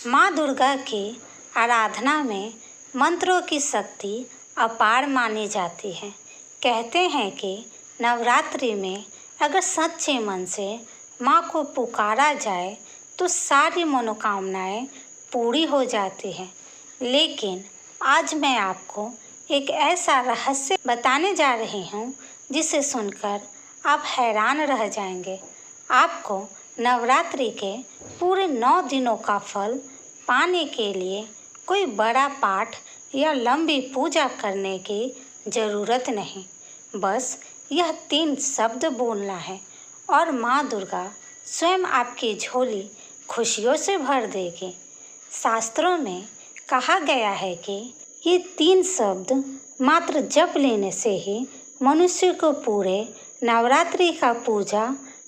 माँ दुर्गा की आराधना में मंत्रों की शक्ति अपार मानी जाती है। कहते हैं कि नवरात्रि में अगर सच्चे मन से माँ को पुकारा जाए तो सारी मनोकामनाएं पूरी हो जाती हैं। लेकिन आज मैं आपको एक ऐसा रहस्य बताने जा रही हूँ जिसे सुनकर आप हैरान रह जाएंगे। आपको नवरात्रि के पूरे 9 दिनों का फल पाने के लिए कोई बड़ा पाठ या लंबी पूजा करने की ज़रूरत नहीं। बस यह 3 शब्द बोलना है और माँ दुर्गा स्वयं आपकी झोली खुशियों से भर देगी। शास्त्रों में कहा गया है कि ये 3 शब्द मात्र जप लेने से ही मनुष्य को पूरे नवरात्रि का पूजा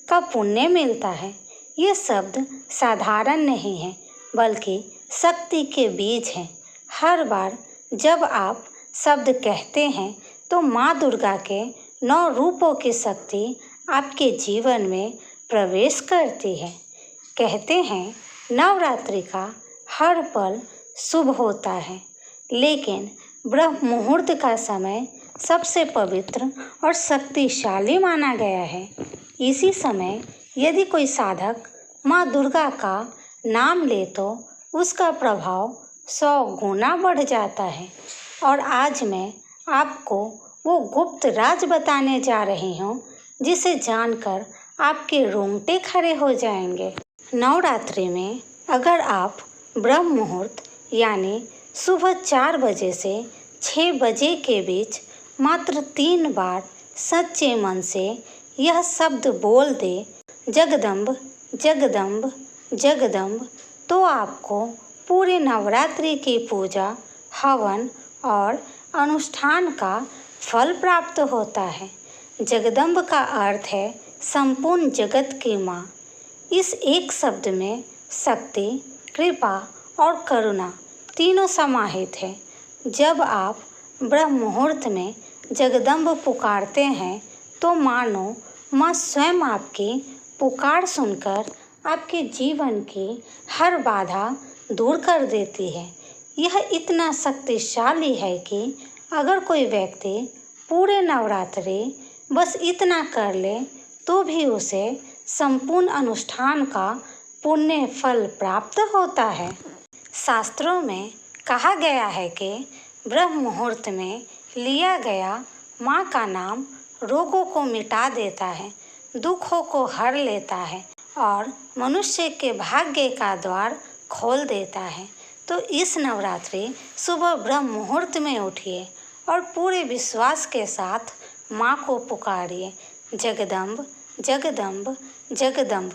का पुण्य मिलता है। ये शब्द साधारण नहीं है बल्कि शक्ति के बीज हैं। हर बार जब आप शब्द कहते हैं तो माँ दुर्गा के 9 रूपों की शक्ति आपके जीवन में प्रवेश करती है। कहते हैं नवरात्रि का हर पल शुभ होता है, लेकिन ब्रह्म मुहूर्त का समय सबसे पवित्र और शक्तिशाली माना गया है। इसी समय यदि कोई साधक माँ दुर्गा का नाम ले तो उसका प्रभाव 100 गुना बढ़ जाता है। और आज मैं आपको वो गुप्त राज बताने जा रही हूँ जिसे जानकर आपके रोंगटे खड़े हो जाएंगे। नवरात्रि में अगर आप ब्रह्म मुहूर्त यानी सुबह 4 बजे से 6 बजे के बीच मात्र 3 बार सच्चे मन से यह शब्द बोल दे, जगदम्ब जगदम्ब जगदम्ब, तो आपको पूरे नवरात्रि की पूजा, हवन और अनुष्ठान का फल प्राप्त होता है। जगदम्ब का अर्थ है संपूर्ण जगत की माँ। इस एक शब्द में शक्ति, कृपा और करुणा तीनों समाहित है। जब आप ब्रह्म मुहूर्त में जगदम्ब पुकारते हैं तो मानो माँ स्वयं आपकी पुकार सुनकर आपके जीवन की हर बाधा दूर कर देती है। यह इतना शक्तिशाली है कि अगर कोई व्यक्ति पूरे नवरात्रि बस इतना कर ले तो भी उसे संपूर्ण अनुष्ठान का पुण्य फल प्राप्त होता है। शास्त्रों में कहा गया है कि ब्रह्म मुहूर्त में लिया गया माँ का नाम रोगों को मिटा देता है, दुखों को हर लेता है और मनुष्य के भाग्य का द्वार खोल देता है। तो इस नवरात्रि सुबह ब्रह्म मुहूर्त में उठिए और पूरे विश्वास के साथ माँ को पुकारिए, जगदम्ब जगदम्ब जगदम्ब।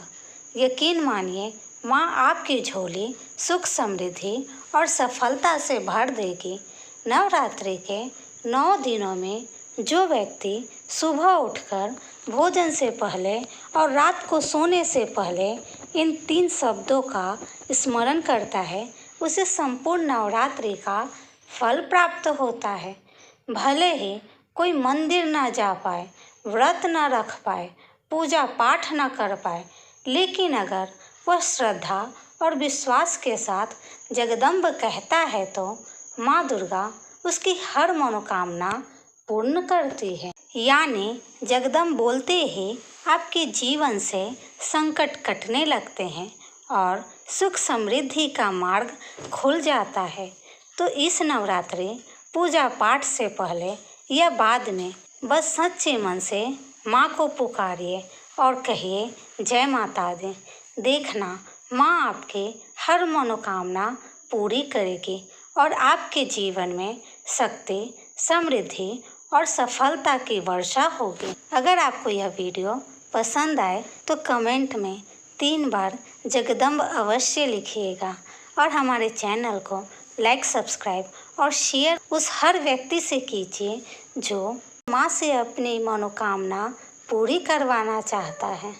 यकीन मानिए माँ आपकी झोली सुख, समृद्धि और सफलता से भर देगी। नवरात्रि के 9 दिनों में जो व्यक्ति सुबह उठकर भोजन से पहले और रात को सोने से पहले इन 3 शब्दों का स्मरण करता है उसे संपूर्ण नवरात्रि का फल प्राप्त होता है। भले ही कोई मंदिर ना जा पाए, व्रत ना रख पाए, पूजा पाठ ना कर पाए, लेकिन अगर वह श्रद्धा और विश्वास के साथ जगदम्ब कहता है तो माँ दुर्गा उसकी हर मनोकामना पूर्ण करती है। यानी जगदम्ब बोलते ही आपके जीवन से संकट कटने लगते हैं और सुख समृद्धि का मार्ग खुल जाता है। तो इस नवरात्रि पूजा पाठ से पहले या बाद में बस सच्चे मन से माँ को पुकारिए और कहिए जय माता दी। देखना माँ आपके हर मनोकामना पूरी करेगी और आपके जीवन में शक्ति, समृद्धि और सफलता की वर्षा होगी। अगर आपको यह वीडियो पसंद आए तो कमेंट में 3 बार जगदम्ब अवश्य लिखिएगा और हमारे चैनल को लाइक, सब्सक्राइब और शेयर उस हर व्यक्ति से कीजिए जो माँ से अपनी मनोकामना पूरी करवाना चाहता है।